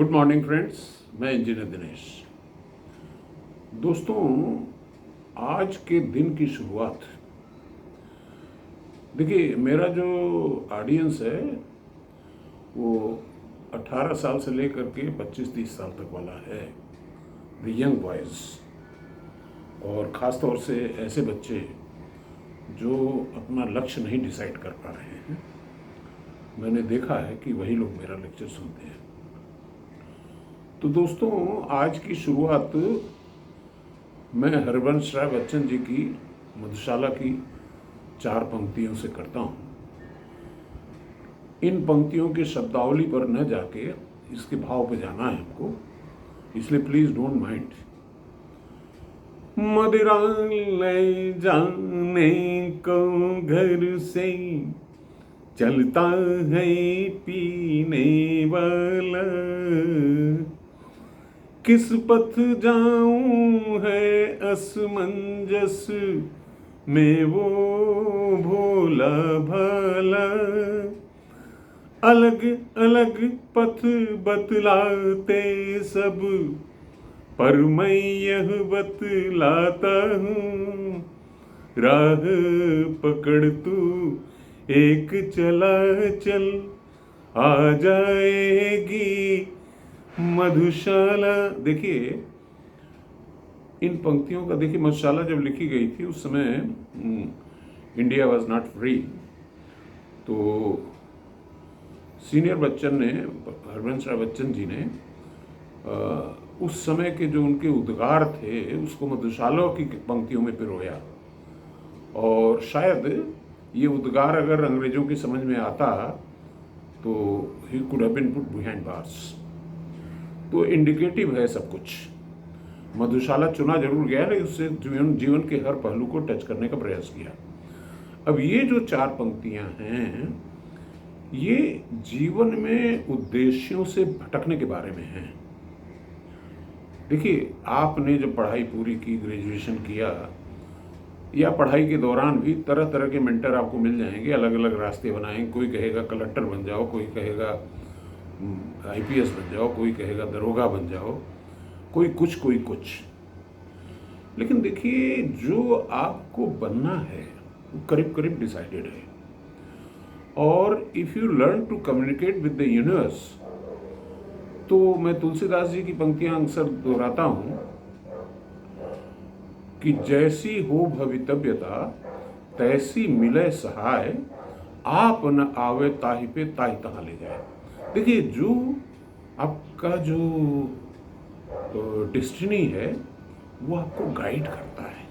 Good morning friends, मैं engineer Dinesh. दोस्तों, आज के दिन की शुरुआत, देखिए मेरा जो ऑडियंस है वो 18 साल से लेकर के 25-30 साल तक वाला है, द यंग बॉयज़, और ख़ास तौर से ऐसे बच्चे जो अपना लक्ष्य नहीं डिसाइड कर पा रहे हैं। मैंने देखा है कि वही लोग मेरा लेक्चर सुनते हैं। तो दोस्तों, आज की शुरुआत मैं हरिवंश राय बच्चन जी की मधुशाला की 4 पंक्तियों से करता हूँ। इन पंक्तियों के शब्दावली पर न जाके इसके भाव पे जाना है हमको, इसलिए प्लीज डोंट माइंड। मदिरा ले जाने को घर से चलता है पीने वाला, किस पथ जाऊं है असमंजस में वो भोला भाला, अलग अलग पथ बतलाते सब पर मैं यह बतलाता हूँ, राह पकड़ तू एक चला चल, आ जाएगी मधुशाला। देखिए इन पंक्तियों का, देखिए मधुशाला जब लिखी गई थी उस समय इंडिया वाज नॉट फ्री। तो सीनियर बच्चन ने, हरिवंश राय बच्चन जी ने उस समय के जो उनके उद्गार थे उसको मधुशाला की पंक्तियों में पिरोया, और शायद ये उद्गार अगर अंग्रेजों की समझ में आता तो he could have been put behind bars. तो इंडिकेटिव है सब कुछ। मधुशाला चुना जरूर गया, लेकिन उससे जीवन के हर पहलू को टच करने का प्रयास किया। अब ये जो 4 पंक्तियां हैं ये जीवन में उद्देश्यों से भटकने के बारे में हैं। देखिए, आपने जब पढ़ाई पूरी की, ग्रेजुएशन किया, या पढ़ाई के दौरान भी तरह तरह के मेंटर आपको मिल जाएंगे, अलग अलग रास्ते बनाएंगे। कोई कहेगा कलेक्टर बन जाओ, कोई कहेगा आईपीएस बन जाओ, कोई कहेगा दरोगा बन जाओ, कोई कुछ। लेकिन देखिए, जो आपको बनना है वो करीब करीब डिसाइडेड है। और if you learn to communicate with the universe, तो मैं तुलसीदास जी की पंक्तियां अक्सर दोहराता हूं कि जैसी हो भवितव्यता तैसी मिले सहाय, आप न आवे ताहि पे ताहि तहाँ ले जाए। देखिए, जो आपका जो डेस्टिनी है वो आपको गाइड करता है,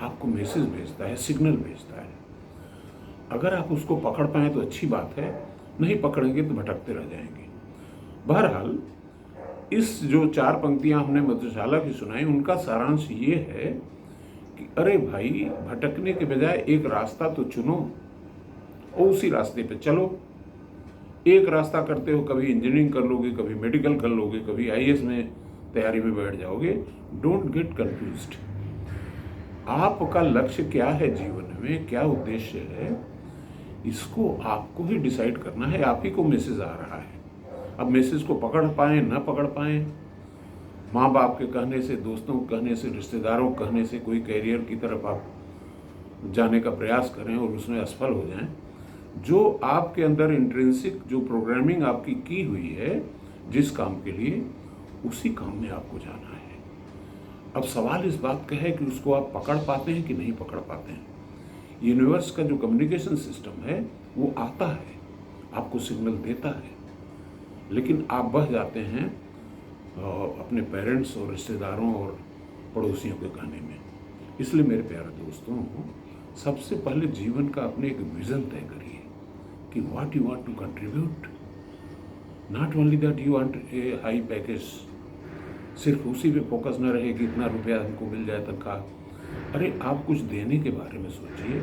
आपको मैसेज भेजता है, सिग्नल भेजता है। अगर आप उसको पकड़ पाएं तो अच्छी बात है, नहीं पकड़ेंगे तो भटकते रह जाएंगे। बहरहाल, इस जो 4 पंक्तियां हमने मधुशाला की सुनाई, उनका सारांश ये है कि अरे भाई, भटकने के बजाय एक रास्ता तो चुनो और उसी रास्ते पे चलो। एक रास्ता करते हो, कभी इंजीनियरिंग कर लोगे, कभी मेडिकल कर लोगे, कभी आईएएस में तैयारी में बैठ जाओगे। Don't get confused. आपका लक्ष्य क्या है जीवन में, क्या उद्देश्य है, इसको आपको ही डिसाइड करना है। आप ही को मैसेज आ रहा है। अब मैसेज को पकड़ पाएं ना पकड़ पाएं, माँ बाप के कहने से, दोस्तों के कहने से, रिश्तेदारों के कहने से कोई कैरियर की तरफ आप जाने का प्रयास करें और उसमें असफल हो जाएं, जो आपके अंदर इंट्रिंसिक जो प्रोग्रामिंग आपकी की हुई है जिस काम के लिए, उसी काम में आपको जाना है। अब सवाल इस बात का है कि उसको आप पकड़ पाते हैं कि नहीं पकड़ पाते हैं। यूनिवर्स का जो कम्युनिकेशन सिस्टम है वो आता है, आपको सिग्नल देता है, लेकिन आप बह जाते हैं अपने पेरेंट्स और रिश्तेदारों और पड़ोसियों के कहने में। इसलिए मेरे प्यारे दोस्तों, सबसे पहले जीवन का अपने एक विजन तय करिए कि what you want to contribute, not only that you want a high package. सिर्फ उसी पे फोकस न रहे कि इतना रुपया हमको मिल जाए तनख्वाह। अरे, आप कुछ देने के बारे में सोचिए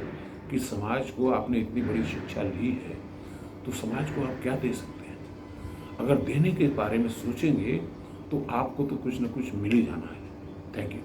कि समाज को आपने इतनी बड़ी शिक्षा ली है तो समाज को आप क्या दे सकते हैं। अगर देने के बारे में सोचेंगे तो आपको तो कुछ न कुछ मिल ही जाना है। Thank you.